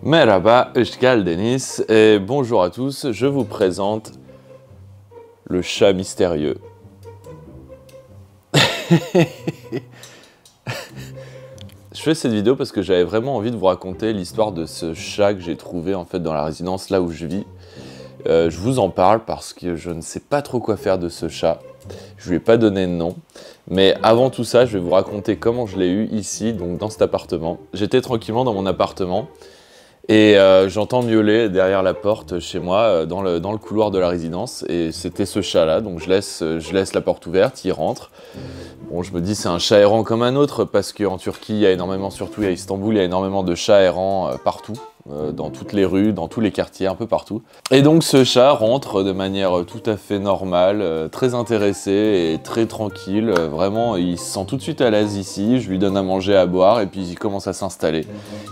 Merhaba, Euskal Deniz, et bonjour à tous, je vous présente le chat mystérieux. Je fais cette vidéo parce que j'avais vraiment envie de vous raconter l'histoire de ce chat que j'ai trouvé en fait dans la résidence là où je vis. Je vous en parle parce que je ne sais pas trop quoi faire de ce chat. Je lui ai pas donné de nom. Mais avant tout ça, je vais vous raconter comment je l'ai eu ici, donc dans cet appartement. J'étais tranquillement dans mon appartement et j'entends miauler derrière la porte chez moi, dans le couloir de la résidence. Et c'était ce chat-là, donc je laisse la porte ouverte, il rentre. Bon, je me dis c'est un chat errant comme un autre parce qu'en Turquie, il y a énormément, surtout à Istanbul, il y a énormément de chats errants partout. Dans toutes les rues, dans tous les quartiers, un peu partout. Et donc ce chat rentre de manière tout à fait normale, très intéressé et très tranquille. Vraiment, il se sent tout de suite à l'aise ici. Je lui donne à manger, à boire et puis il commence à s'installer.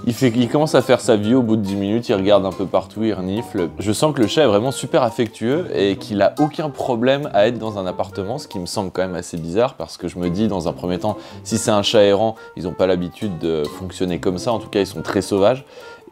Il commence à faire sa vie au bout de 10 minutes, il regarde un peu partout, il renifle. Je sens que le chat est vraiment super affectueux et qu'il a aucun problème à être dans un appartement, ce qui me semble quand même assez bizarre parce que je me dis dans un premier temps, si c'est un chat errant, ils n'ont pas l'habitude de fonctionner comme ça, en tout cas ils sont très sauvages.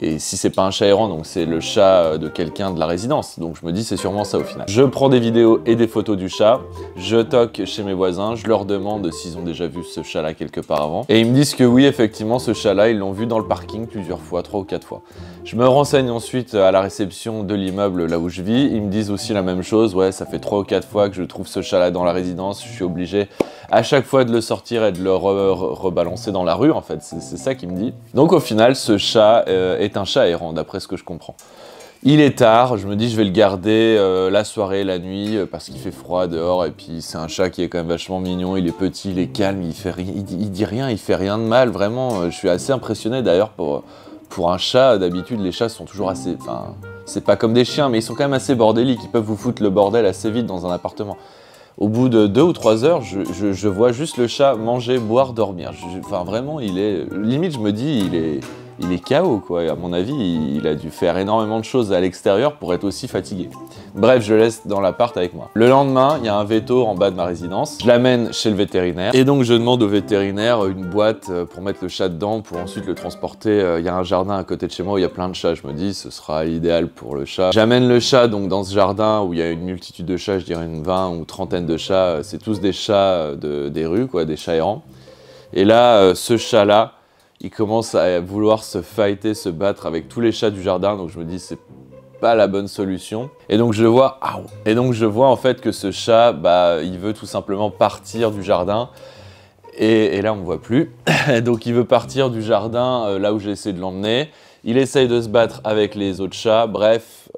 Et si c'est pas un chat errant, donc c'est le chat de quelqu'un de la résidence. Donc je me dis c'est sûrement ça au final. Je prends des vidéos et des photos du chat, je toque chez mes voisins, je leur demande s'ils ont déjà vu ce chat-là quelque part avant. Et ils me disent que oui, effectivement, ce chat-là, ils l'ont vu dans le parking plusieurs fois, 3 ou 4 fois. Je me renseigne ensuite à la réception de l'immeuble là où je vis. Ils me disent aussi la même chose. Ouais, ça fait 3 ou 4 fois que je trouve ce chat-là dans la résidence. Je suis obligé à chaque fois de le sortir et de le rebalancer dans la rue, en fait. C'est ça qu'il me dit. Donc au final, ce chat est un chat errant, d'après ce que je comprends. Il est tard, je me dis je vais le garder la soirée, la nuit, parce qu'il fait froid dehors, et puis c'est un chat qui est quand même vachement mignon, il est petit, il est calme, il dit rien, il fait rien de mal, vraiment, je suis assez impressionné d'ailleurs pour un chat. D'habitude les chats sont toujours assez, enfin, c'est pas comme des chiens, mais ils sont quand même assez bordéliques, ils peuvent vous foutre le bordel assez vite dans un appartement. Au bout de 2 ou 3 heures, je vois juste le chat manger, boire, dormir. Enfin vraiment, il est, limite je me dis, il est KO quoi, et à mon avis, il a dû faire énormément de choses à l'extérieur pour être aussi fatigué. Bref, je le laisse dans l'appart avec moi. Le lendemain, il y a un veto en bas de ma résidence. Je l'amène chez le vétérinaire. Et donc, je demande au vétérinaire une boîte pour mettre le chat dedans, pour ensuite le transporter. Il y a un jardin à côté de chez moi où il y a plein de chats. Je me dis, ce sera idéal pour le chat. J'amène le chat donc dans ce jardin où il y a une multitude de chats, je dirais une 20 ou trentaine de chats. C'est tous des chats des rues, quoi, des chats errants. Et là, ce chat-là, il commence à vouloir se fighter, se battre avec tous les chats du jardin, donc je me dis c'est pas la bonne solution. Et donc je vois, en fait que ce chat, bah, il veut tout simplement partir du jardin. Et là on me voit plus. Donc il veut partir du jardin là où j'ai essayé de l'emmener. Il essaye de se battre avec les autres chats. Bref,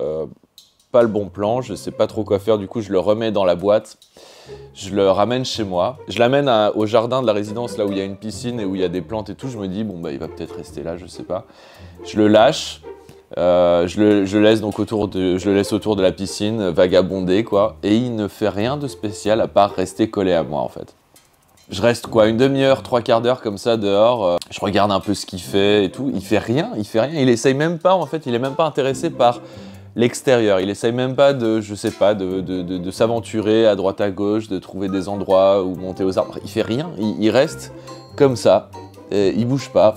pas le bon plan. Je sais pas trop quoi faire. Du coup je le remets dans la boîte. Je le ramène chez moi, je l'amène au jardin de la résidence, là où il y a une piscine et où il y a des plantes et tout. Je me dis, bon bah il va peut-être rester là, je sais pas. Je le lâche, je le laisse donc autour de la piscine, vagabonder quoi. Et il ne fait rien de spécial à part rester collé à moi en fait. Je reste quoi, une demi-heure, 3/4 d'heure comme ça dehors, je regarde un peu ce qu'il fait et tout. Il fait rien, il essaye même pas en fait, il est même pas intéressé par l'extérieur, il essaye même pas de, je sais pas, de s'aventurer à droite à gauche, de trouver des endroits où monter aux arbres. Il fait rien, il reste comme ça, et il bouge pas,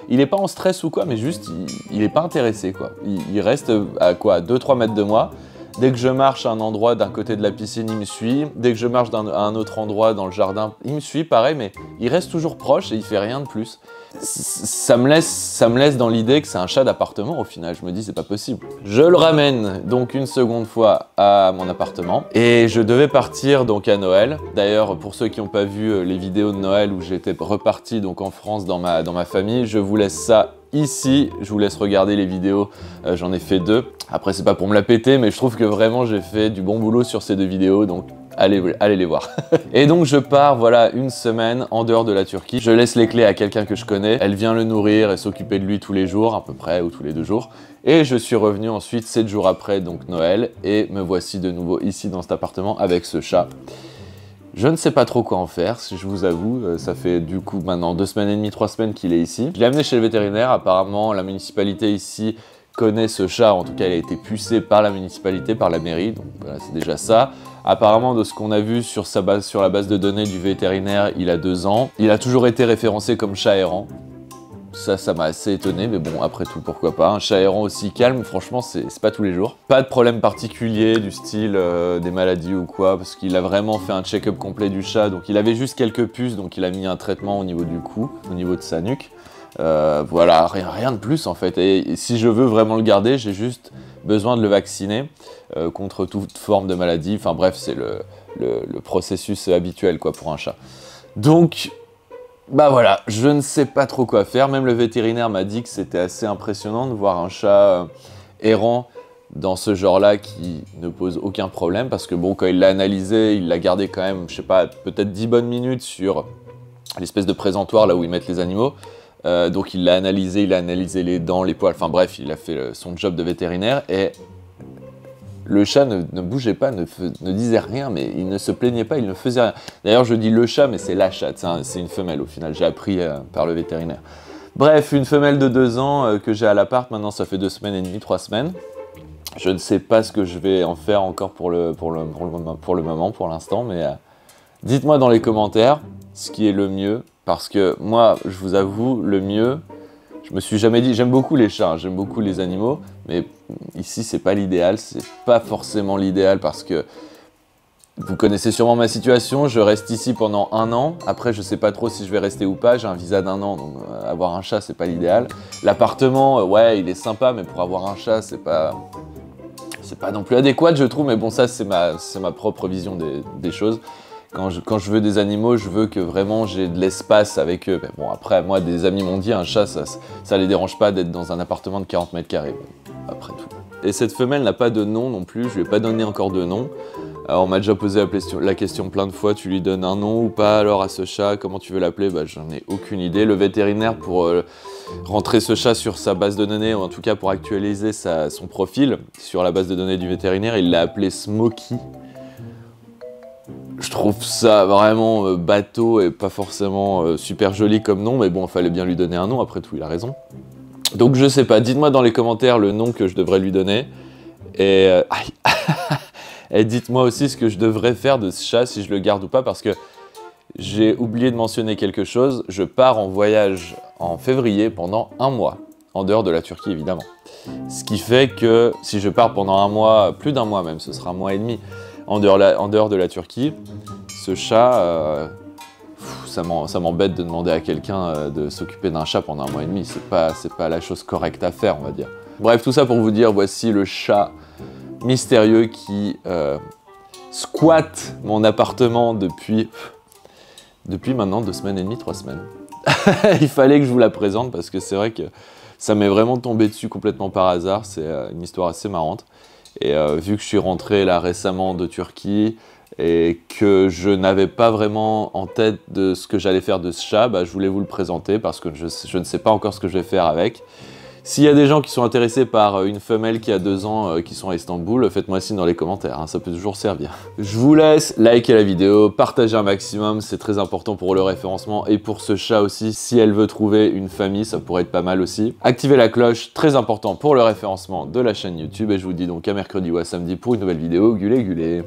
il est pas en stress ou quoi, mais juste, il est pas intéressé quoi. Il reste à quoi, 2-3 mètres de moi. Dès que je marche à un endroit d'un côté de la piscine, il me suit. Dès que je marche à un autre endroit dans le jardin, il me suit, pareil, mais il reste toujours proche et il fait rien de plus. Ça me laisse dans l'idée que c'est un chat d'appartement au final. Je me dis, c'est pas possible. Je le ramène donc une seconde fois à mon appartement et je devais partir donc à Noël. D'ailleurs, pour ceux qui n'ont pas vu les vidéos de Noël où j'étais reparti donc en France dans ma famille, je vous laisse ça ici. Je vous laisse regarder les vidéos, j'en ai fait 2. Après, c'est pas pour me la péter, mais je trouve que vraiment j'ai fait du bon boulot sur ces 2 vidéos, donc allez les voir. Et donc je pars, voilà, une semaine en dehors de la Turquie. Je laisse les clés à quelqu'un que je connais. Elle vient le nourrir et s'occuper de lui tous les jours, à peu près, ou tous les 2 jours. Et je suis revenu ensuite 7 jours après, donc Noël, et me voici de nouveau ici dans cet appartement avec ce chat. Je ne sais pas trop quoi en faire, si je vous avoue. Ça fait du coup maintenant 2 semaines et demie, 3 semaines qu'il est ici. Je l'ai amené chez le vétérinaire. Apparemment, la municipalité ici connaît ce chat. En tout cas, il a été pucé par la municipalité, par la mairie. Donc voilà, c'est déjà ça. Apparemment, de ce qu'on a vu sur la base de données du vétérinaire, il a 2 ans. Il a toujours été référencé comme chat errant. Ça m'a assez étonné, mais bon, après tout, pourquoi pas. Un chat errant aussi calme, franchement, c'est pas tous les jours. Pas de problème particulier du style des maladies ou quoi, parce qu'il a vraiment fait un check-up complet du chat. Donc il avait juste quelques puces, donc il a mis un traitement au niveau du cou, au niveau de sa nuque. Voilà, rien de plus en fait. Et si je veux vraiment le garder, j'ai juste besoin de le vacciner contre toute forme de maladie. Enfin bref, c'est le processus habituel quoi pour un chat. Donc, bah voilà, je ne sais pas trop quoi faire. Même le vétérinaire m'a dit que c'était assez impressionnant de voir un chat errant dans ce genre-là qui ne pose aucun problème. Parce que bon, quand il l'a analysé, il l'a gardé quand même, je sais pas, peut-être 10 bonnes minutes sur l'espèce de présentoir là où ils mettent les animaux. Donc il l'a analysé, il a analysé les dents, les poils, enfin bref, il a fait son job de vétérinaire et le chat ne bougeait pas, ne disait rien, mais il ne se plaignait pas, il ne faisait rien. D'ailleurs je dis le chat, mais c'est la chatte, c'est une femelle au final, j'ai appris par le vétérinaire. Bref, une femelle de 2 ans que j'ai à l'appart, maintenant ça fait 2 semaines et demie, 3 semaines. Je ne sais pas ce que je vais en faire encore pour le moment, pour l'instant, mais dites-moi dans les commentaires ce qui est le mieux. Parce que moi, je vous avoue, le mieux, je me suis jamais dit, j'aime beaucoup les chats, hein, j'aime beaucoup les animaux, mais ici, c'est pas l'idéal, c'est pas forcément l'idéal parce que vous connaissez sûrement ma situation, je reste ici pendant 1 an, après je sais pas trop si je vais rester ou pas, j'ai un visa d'1 an, donc avoir un chat, c'est pas l'idéal. L'appartement, ouais, il est sympa, mais pour avoir un chat, c'est pas non plus adéquat, je trouve, mais bon, ça, c'est ma propre vision des choses. Quand je veux des animaux, je veux que vraiment j'ai de l'espace avec eux. Mais bon, après, moi, des amis m'ont dit, un chat, ça les dérange pas d'être dans un appartement de 40 mètres carrés. Bon, après tout. Et cette femelle n'a pas de nom non plus, je lui ai pas donné encore de nom. Alors, on m'a déjà posé la question plein de fois, tu lui donnes un nom ou pas alors à ce chat, comment tu veux l'appeler? Bah, j'en ai aucune idée. Le vétérinaire, pour rentrer ce chat sur sa base de données, ou en tout cas pour actualiser son profil sur la base de données du vétérinaire, il l'a appelé Smokey. Je trouve ça vraiment bateau et pas forcément super joli comme nom, mais bon, il fallait bien lui donner un nom, après tout, il a raison. Donc je sais pas, dites-moi dans les commentaires le nom que je devrais lui donner, et, et dites-moi aussi ce que je devrais faire de ce chat, si je le garde ou pas, parce que j'ai oublié de mentionner quelque chose, je pars en voyage en février pendant 1 mois, en dehors de la Turquie évidemment. Ce qui fait que si je pars pendant 1 mois, plus d'1 mois même, ce sera 1 mois et demi, en dehors de la Turquie, ce chat, ça m'embête de demander à quelqu'un de s'occuper d'un chat pendant 1 mois et demi. C'est pas la chose correcte à faire, on va dire. Bref, tout ça pour vous dire, voici le chat mystérieux qui squatte mon appartement depuis maintenant 2 semaines et demie, 3 semaines. Il fallait que je vous la présente parce que c'est vrai que ça m'est vraiment tombé dessus complètement par hasard. C'est une histoire assez marrante. Et vu que je suis rentré là récemment de Turquie et que je n'avais pas vraiment en tête de ce que j'allais faire de ce chat, bah, je voulais vous le présenter parce que je ne sais pas encore ce que je vais faire avec. S'il y a des gens qui sont intéressés par une femelle qui a 2 ans qui sont à Istanbul, faites-moi signe dans les commentaires, hein, ça peut toujours servir. Je vous laisse liker la vidéo, partager un maximum, c'est très important pour le référencement et pour ce chat aussi. Si elle veut trouver une famille, ça pourrait être pas mal aussi. Activez la cloche, très important pour le référencement de la chaîne YouTube. Et je vous dis donc à mercredi ou à samedi pour une nouvelle vidéo. Gulé gulé.